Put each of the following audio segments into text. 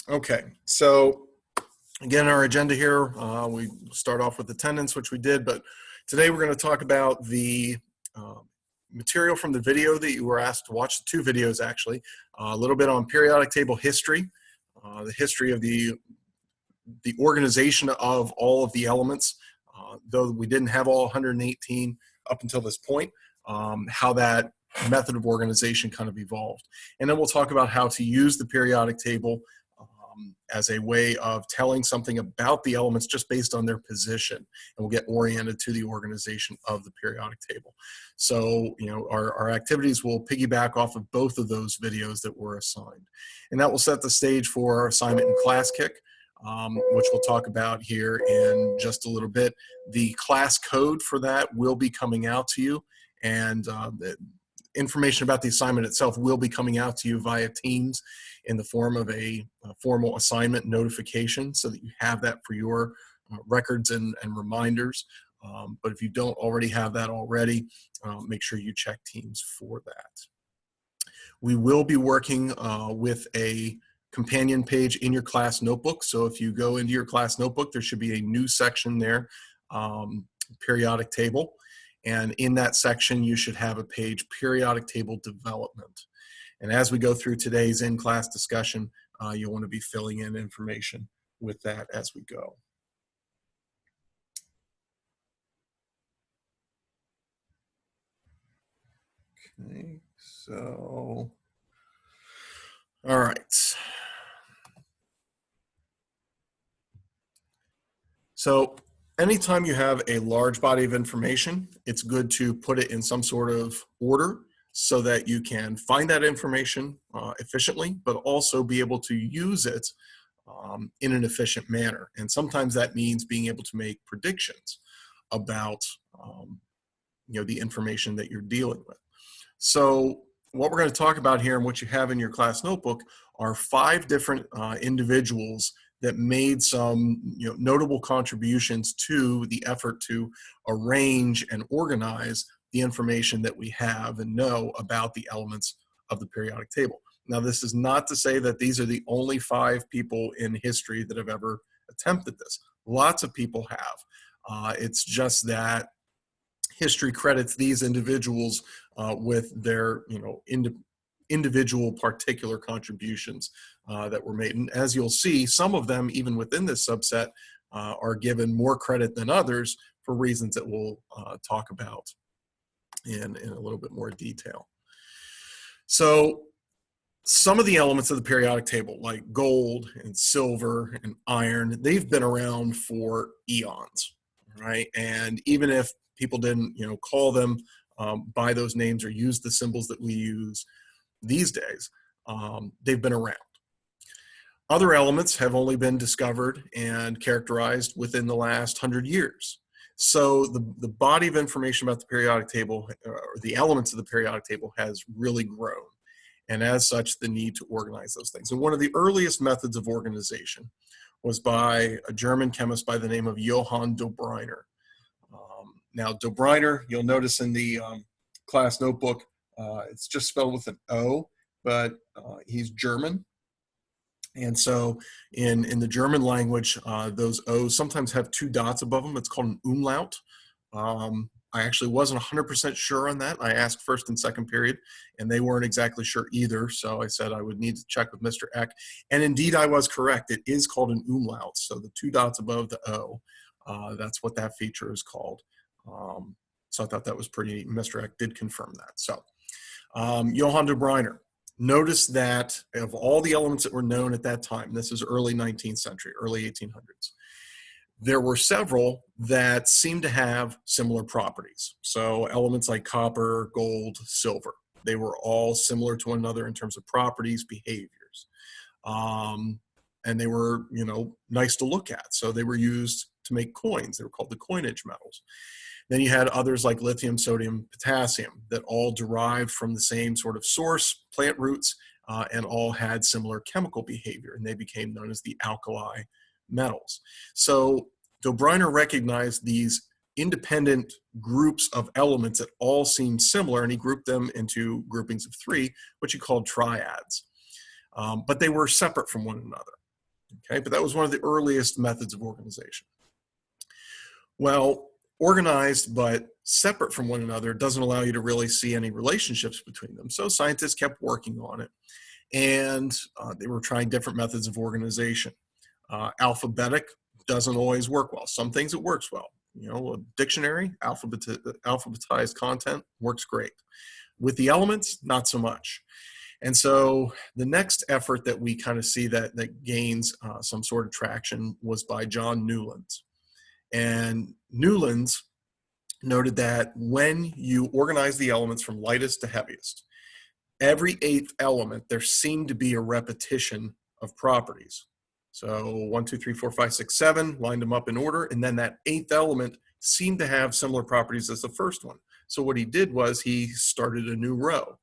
Okay, so again, our agenda here, we start off with attendance, which we did, but today we're going to talk about the material from the video that you were asked to watch, the two videos actually, a little bit on periodic table history, the history of the organization of all of the elements, though we didn't have all 118 up until this point, how that method of organization kind of evolved. And then we'll talk about how to use the periodic table as a way of telling something about the elements just based on their position, and we'll get oriented to the organization of the periodic table. So, you know, our activities will piggyback off of both of those videos that were assigned, and that will set the stage for our assignment in Classkick, which we'll talk about here in just a little bit. The class code for that will be coming out to you, and the information about the assignment itself will be coming out to you via Teams in the form of a formal assignment notification, so that you have that for your records and reminders. But if you don't already have that already, make sure you check Teams for that. We will be working with a companion page in your class notebook. So if you go into your class notebook, there should be a new section there, periodic table. And in that section, you should have a page, periodic table development. And as we go through today's in-class discussion, you'll want to be filling in information with that as we go. Okay, so, all right. So anytime you have a large body of information, it's good to put it in some sort of order so that you can find that information efficiently, but also be able to use it in an efficient manner. And sometimes that means being able to make predictions about you know, the information that you're dealing with. So what we're going to talk about here and what you have in your class notebook are 5 different individuals that made some, you know, notable contributions to the effort to arrange and organize the information that we have and know about the elements of the periodic table. Now, this is not to say that these are the only 5 people in history that have ever attempted this. Lots of people have. It's just that history credits these individuals with their, you know, individual particular contributions that were made. And as you'll see, some of them, even within this subset, are given more credit than others for reasons that we'll talk about in a little bit more detail. So some of the elements of the periodic table, like gold and silver and iron, they've been around for eons, right? And even if people didn't, you know, call them by those names or use the symbols that we use these days, they've been around. Other elements have only been discovered and characterized within the last 100 years. So the body of information about the periodic table, or the elements of the periodic table, has really grown. And as such, the need to organize those things. And one of the earliest methods of organization was by a German chemist by the name of Johann Dobryner. Now, Dobryner, you'll notice in the class notebook, it's just spelled with an O, but he's German. And so in the German language, those O's sometimes have 2 dots above them. It's called an umlaut. I actually wasn't 100% sure on that. I asked first and second period, and they weren't exactly sure either. So I said I would need to check with Mr. Eck. And indeed, I was correct. It is called an umlaut. So the 2 dots above the O, that's what that feature is called. So I thought that was pretty neat. Mr. Eck did confirm that. So Johann Dobryner. Notice that of all the elements that were known at that time, this is early 19th century, early 1800s, there were several that seemed to have similar properties. So elements like copper, gold, silver, they were all similar to one another in terms of properties, behaviors. And they were, you know, nice to look at. So they were used to make coins. They were called the coinage metals. Then you had others like lithium, sodium, potassium that all derived from the same sort of source, plant roots, and all had similar chemical behavior, and they became known as the alkali metals. So Dobryner recognized these independent groups of elements that all seemed similar, and he grouped them into groupings of 3, which he called triads. But they were separate from one another. Okay, but that was one of the earliest methods of organization. Well, organized but separate from one another doesn't allow you to really see any relationships between them. So scientists kept working on it, and they were trying different methods of organization. Alphabetic doesn't always work well. Some things it works well. You know, a dictionary, alphabetized content works great. With the elements, not so much. And so the next effort that we kind of see that gains some sort of traction was by John Newlands. And Newlands noted that when you organize the elements from lightest to heaviest, every eighth element, there seemed to be a repetition of properties. So 1, 2, 3, 4, 5, 6, 7, lined them up in order, and then that eighth element seemed to have similar properties as the first one. So what he did was he started a new row.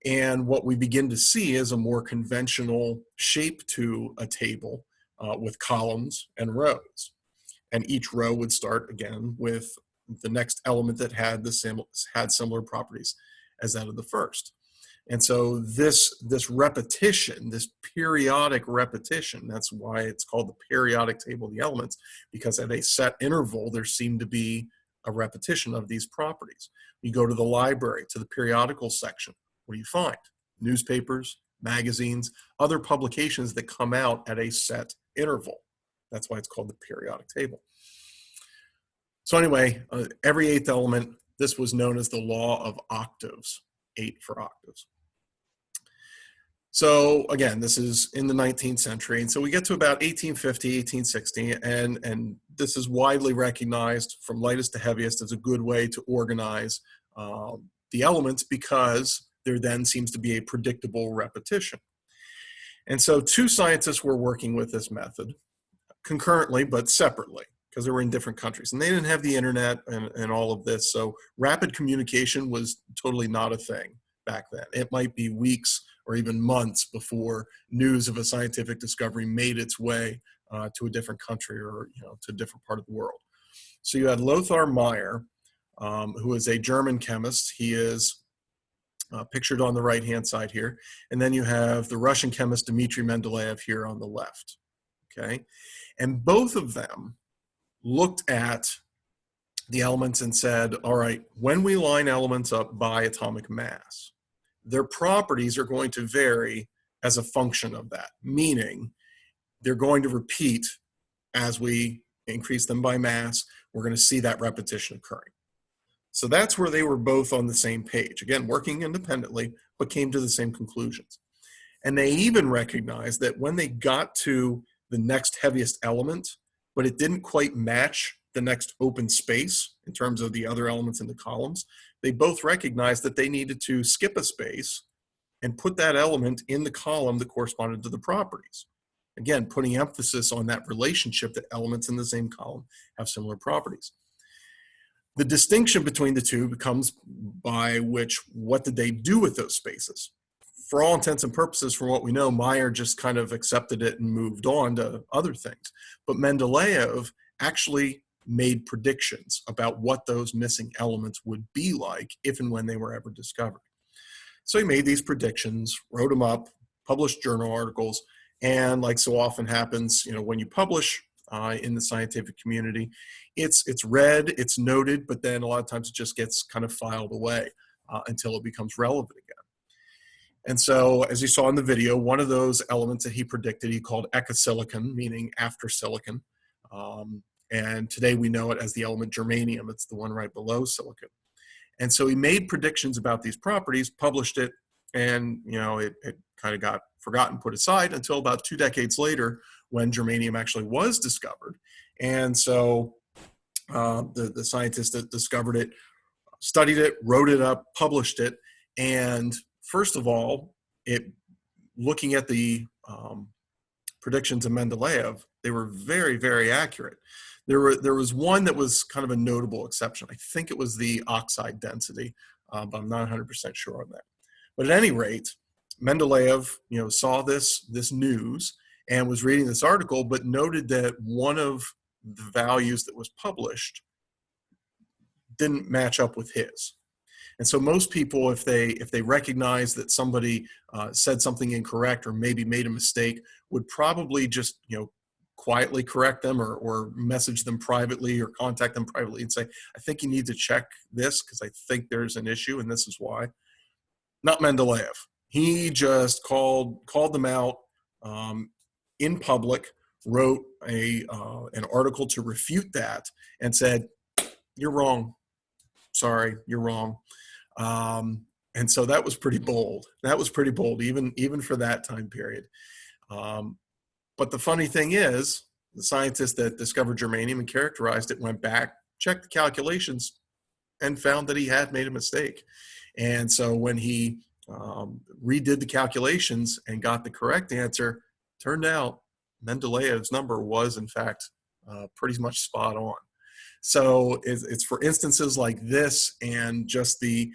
And what we begin to see is a more conventional shape to a table with columns and rows. And each row would start again with the next element that had similar properties as that of the first. And so this repetition, this periodic repetition, that's why it's called the periodic table of the elements, because at a set interval, there seemed to be a repetition of these properties. You go to the library, to the periodical section, what do you find? Newspapers, magazines, other publications that come out at a set interval. That's why it's called the periodic table. So anyway, every eighth element, this was known as the law of octaves, 8 for octaves. So again, this is in the 19th century. And so we get to about 1850, 1860, and this is widely recognized from lightest to heaviest as a good way to organize the elements, because there then seems to be a predictable repetition. And so 2 scientists were working with this method concurrently, but separately, because they were in different countries. And they didn't have the internet and all of this. So rapid communication was totally not a thing back then. It might be weeks or even months before news of a scientific discovery made its way to a different country or to a different part of the world. So you had Lothar Meyer, who is a German chemist. He is pictured on the right-hand side here. And then you have the Russian chemist Dmitry Mendeleev here on the left. Okay, and both of them looked at the elements and said, all right, when we line elements up by atomic mass, their properties are going to vary as a function of that, meaning they're going to repeat as we increase them by mass. We're going to see that repetition occurring. So that's where they were both on the same page, again, working independently, but came to the same conclusions. And they even recognized that when they got to the next heaviest element, but it didn't quite match the next open space in terms of the other elements in the columns, they both recognized that they needed to skip a space and put that element in the column that corresponded to the properties. Again, putting emphasis on that relationship that elements in the same column have similar properties. The distinction between the two becomes by which, what did they do with those spaces? For all intents and purposes, from what we know, Meyer just kind of accepted it and moved on to other things. But Mendeleev actually made predictions about what those missing elements would be like if and when they were ever discovered. So he made these predictions, wrote them up, published journal articles, and like so often happens, when you publish in the scientific community, it's read, it's noted, but then a lot of times it just gets kind of filed away until it becomes relevant again. And so, as you saw in the video, one of those elements that he predicted, he called ecosilicon, meaning after silicon. And today we know it as the element germanium. It's the one right below silicon. And so he made predictions about these properties, published it, and it kind of got forgotten, put aside until about 2 decades later when germanium actually was discovered. And so the scientists that discovered it studied it, wrote it up, published it, and first of all, looking at the predictions of Mendeleev, they were very, very accurate. There was one that was kind of a notable exception. I think it was the oxide density, but I'm not 100% sure on that. But at any rate, Mendeleev, saw this news and was reading this article, but noted that one of the values that was published didn't match up with his. And so most people, if they recognize that somebody said something incorrect or maybe made a mistake, would probably just quietly correct them or message them privately or contact them privately and say, I think you need to check this because I think there's an issue and this is why. Not Mendeleev. He just called them out in public, wrote an article to refute that, and said, "You're wrong. Sorry, you're wrong." And so that was pretty bold. That was pretty bold, even for that time period. But the funny thing is, the scientists that discovered germanium and characterized it went back, checked the calculations, and found that he had made a mistake. And so when he redid the calculations and got the correct answer, turned out Mendeleev's number was, in fact, pretty much spot on. So it's for instances like this and just the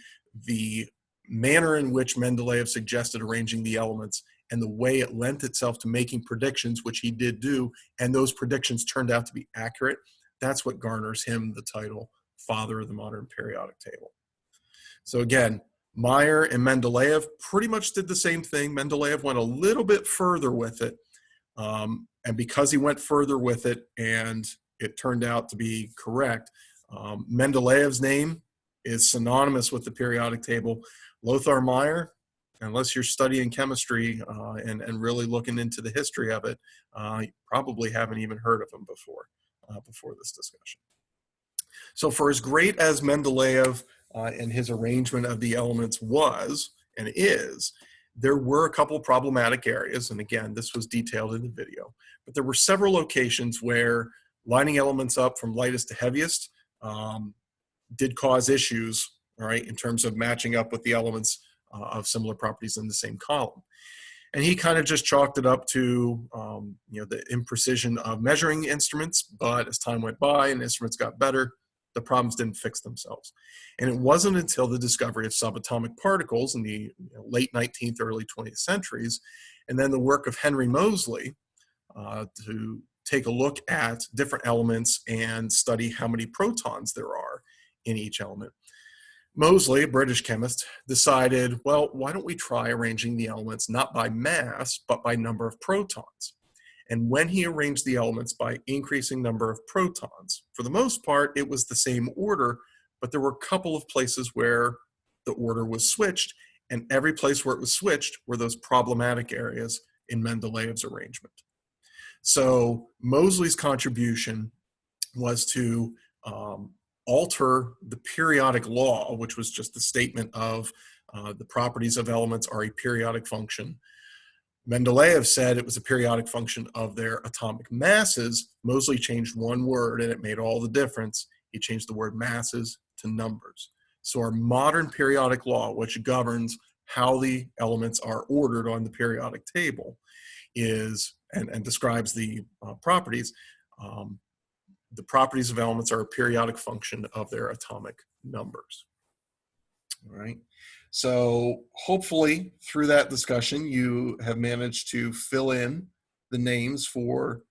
manner in which Mendeleev suggested arranging the elements and the way it lent itself to making predictions, which he did do, and those predictions turned out to be accurate. That's what garners him the title Father of the Modern Periodic Table. So again, Meyer and Mendeleev pretty much did the same thing. Mendeleev went a little bit further with it. And because he went further with it and it turned out to be correct, Mendeleev's name is synonymous with the periodic table. Lothar Meyer, unless you're studying chemistry and really looking into the history of it, you probably haven't even heard of him before this discussion. So for as great as Mendeleev and his arrangement of the elements was and is, there were a couple of problematic areas. And again, this was detailed in the video, but there were several locations where lining elements up from lightest to heaviest did cause issues, all right, in terms of matching up with the elements of similar properties in the same column. And he kind of just chalked it up to the imprecision of measuring instruments, but as time went by and instruments got better, the problems didn't fix themselves. And it wasn't until the discovery of subatomic particles in the late 19th, early 20th centuries, and then the work of Henry Moseley to take a look at different elements and study how many protons there are in each element. Moseley, a British chemist, decided, well, why don't we try arranging the elements not by mass, but by number of protons? And when he arranged the elements by increasing number of protons, for the most part, it was the same order, but there were a couple of places where the order was switched, and every place where it was switched were those problematic areas in Mendeleev's arrangement. So Moseley's contribution was to alter the periodic law, which was just the statement of the properties of elements are a periodic function. Mendeleev said it was a periodic function of their atomic masses. Moseley changed one word and it made all the difference. He changed the word masses to numbers. So our modern periodic law, which governs how the elements are ordered on the periodic table, is and describes the properties. The properties of elements are a periodic function of their atomic numbers. All right. So hopefully through that discussion, you have managed to fill in the names for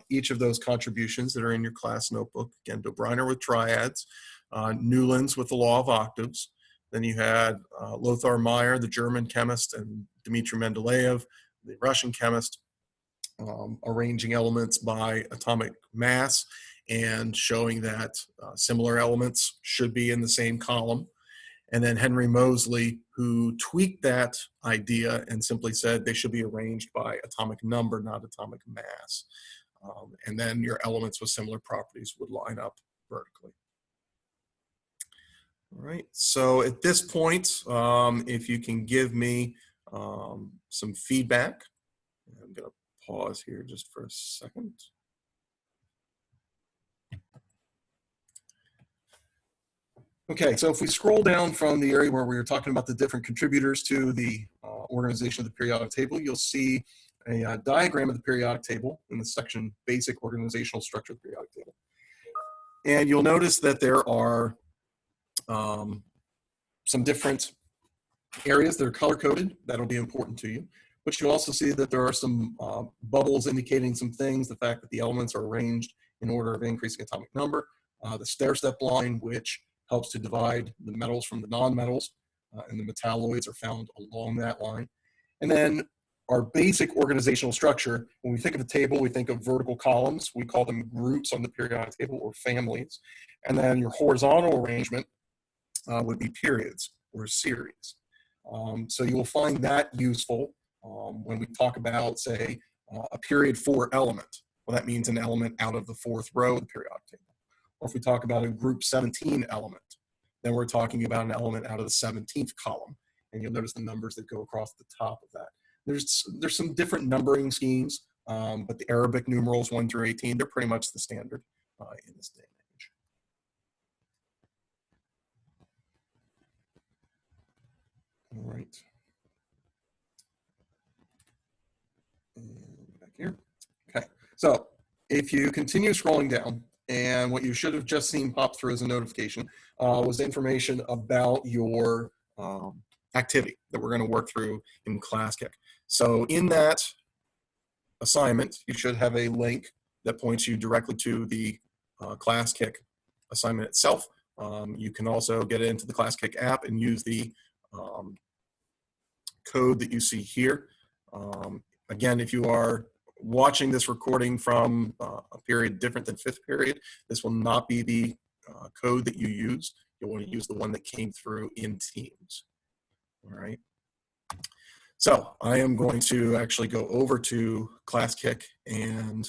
each of those contributions that are in your class notebook. Again, Dobriner with triads, Newlands with the law of octaves. Then you had Lothar Meyer, the German chemist, and Dmitry Mendeleev, the Russian chemist, arranging elements by atomic mass and showing that similar elements should be in the same column. And then Henry Moseley, who tweaked that idea and simply said they should be arranged by atomic number, not atomic mass. And then your elements with similar properties would line up vertically. All right, so at this point, if you can give me some feedback. I'm going to pause here just for a second. Okay, so if we scroll down from the area where we were talking about the different contributors to the organization of the periodic table, you'll see a diagram of the periodic table in the section Basic Organizational Structure of the Periodic Table. And you'll notice that there are some different areas that are color-coded. That'll be important to you. But you'll also see that there are some bubbles indicating some things, the fact that the elements are arranged in order of increasing atomic number, the stair-step line, which helps to divide the metals from the non-metals, and the metalloids are found along that line. And then our basic organizational structure, when we think of a table, we think of vertical columns. We call them groups on the periodic table, or families. And then your horizontal arrangement would be periods or series. So you will find that useful when we talk about, say, a period 4 element. Well, that means an element out of the 4th row of the periodic table. Or if we talk about a group 17 element, then we're talking about an element out of the 17th column. And you'll notice the numbers that go across the top of that. There's some different numbering schemes, but the Arabic numerals 1 through 18, they're pretty much the standard in this day and age. All right. And back here. Okay. So if you continue scrolling down, and what you should have just seen pop through as a notification was information about your activity that we're going to work through in Classkick. So in that assignment, you should have a link that points you directly to the Classkick assignment itself. You can also get into the Classkick app and use the code that you see here. Again, if you are watching this recording from a period different than 5th period, this will not be the code that you use. You'll want to use the one that came through in Teams. All right. So I am going to actually go over to Classkick and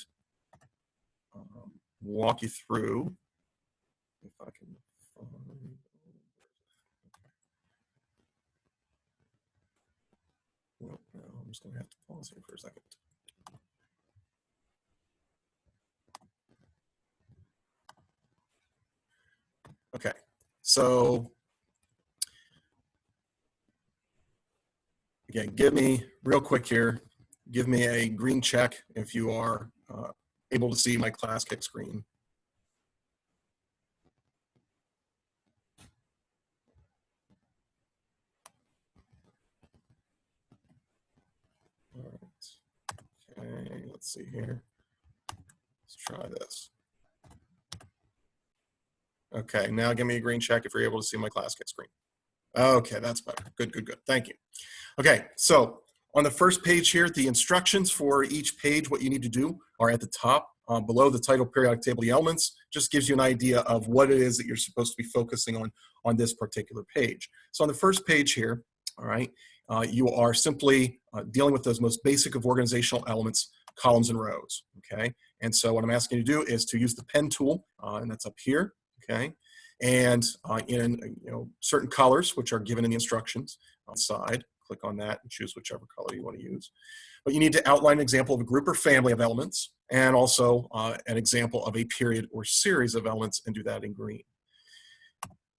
walk you through. If I can find. Well, no, I'm just going to have to pause here for a second. Okay, so again, give me real quick here, give me a green check if you are able to see my Classkick screen. All right, okay, let's see here. Let's try this. Okay, now give me a green check if you're able to see my Classkick screen. Okay, that's better. Good, good, good. Thank you. Okay, so on the first page here, the instructions for each page, what you need to do are at the top. Below the title periodic table, the elements, just gives you an idea of what it is that you're supposed to be focusing on this particular page. So on the first page here, all right, you are simply dealing with those most basic of organizational elements, columns and rows, okay? And so what I'm asking you to do is to use the pen tool, and that's up here, okay? And in certain colors, which are given in the instructions on the side, click on that and choose whichever color you want to use. But you need to outline an example of a group or family of elements, and also an example of a period or series of elements, and do that in green.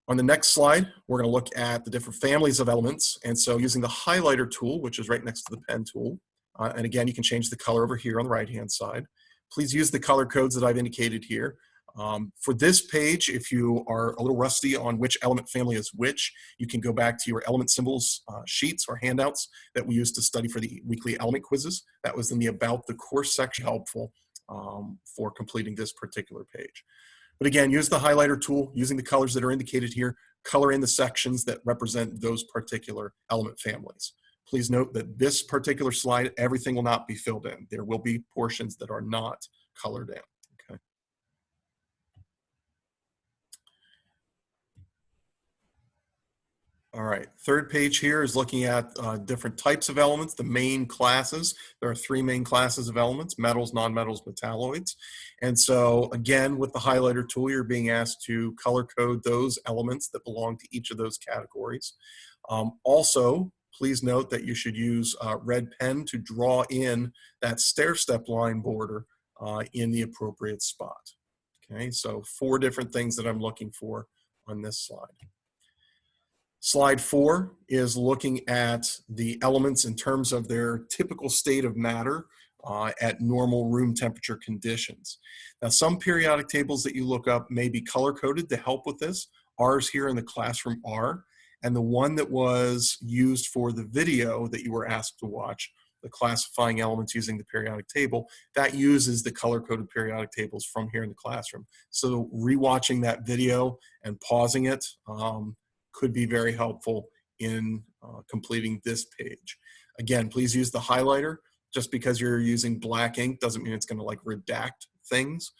On the next slide, we're going to look at the different families of elements. And so using the highlighter tool, which is right next to the pen tool, and again, you can change the color over here on the right-hand side. Please use the color codes that I've indicated here. For this page, if you are a little rusty on which element family is which, you can go back to your element symbols sheets or handouts that we used to study for the weekly element quizzes. That was in the About the Course section, helpful for completing this particular page. But again, use the highlighter tool, using the colors that are indicated here, color in the sections that represent those particular element families. Please note that this particular slide, everything will not be filled in. There will be portions that are not colored in. Okay. All right, third page here is looking at different types of elements, the main classes. There are 3 main classes of elements: metals, nonmetals, metalloids. And so again, with the highlighter tool, you're being asked to color code those elements that belong to each of those categories. Also, please note that you should use red pen to draw in that stair-step line border in the appropriate spot. Okay, so 4 different things that I'm looking for on this slide. Slide 4 is looking at the elements in terms of their typical state of matter at normal room temperature conditions. Now, some periodic tables that you look up may be color-coded to help with this. Ours here in the classroom are, and the one that was used for the video that you were asked to watch the classifying elements using the periodic table, that uses the color-coded periodic tables from here in the classroom. So rewatching that video and pausing it could be very helpful in completing this page. Again, please use the highlighter. Just because you're using black ink doesn't mean it's going to like redact things.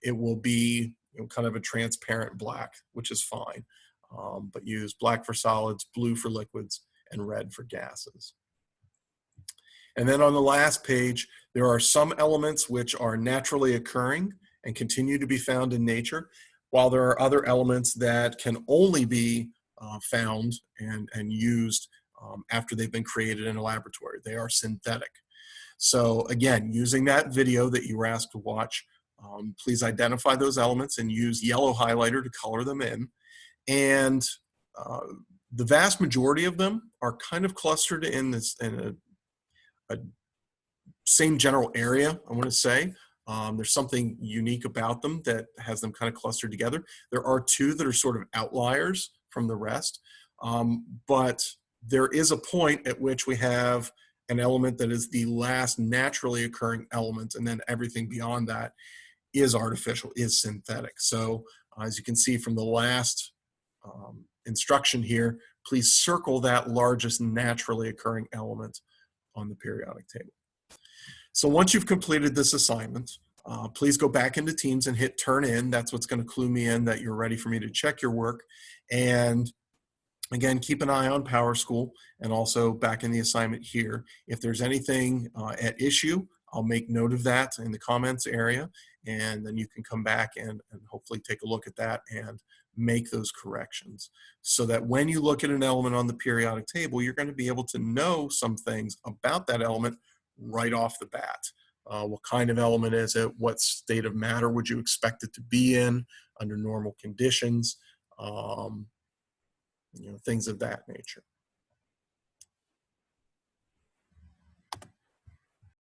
It will be kind of a transparent black, which is fine. But use black for solids, blue for liquids, and red for gases. And then on the last page, there are some elements which are naturally occurring and continue to be found in nature, while there are other elements that can only be found and used after they've been created in a laboratory. They are synthetic. So again, using that video that you were asked to watch, please identify those elements and use yellow highlighter to color them in. And the vast majority of them are kind of clustered in a same general area, I want to say. There's something unique about them that has them kind of clustered together. There are two that are sort of outliers from the rest, but there is a point at which we have an element that is the last naturally occurring element, and then everything beyond that is artificial, is synthetic. So as you can see from the last instruction here, please circle that largest naturally occurring element on the periodic table. So once you've completed this assignment, please go back into Teams and hit turn in. That's what's going to clue me in that you're ready for me to check your work. And again, keep an eye on PowerSchool and also back in the assignment here. If there's anything at issue, I'll make note of that in the comments area, and then you can come back and hopefully take a look at that and make those corrections so that when you look at an element on the periodic table, you're going to be able to know some things about that element right off the bat. What kind of element is it? What state of matter would you expect it to be in under normal conditions? Things of that nature.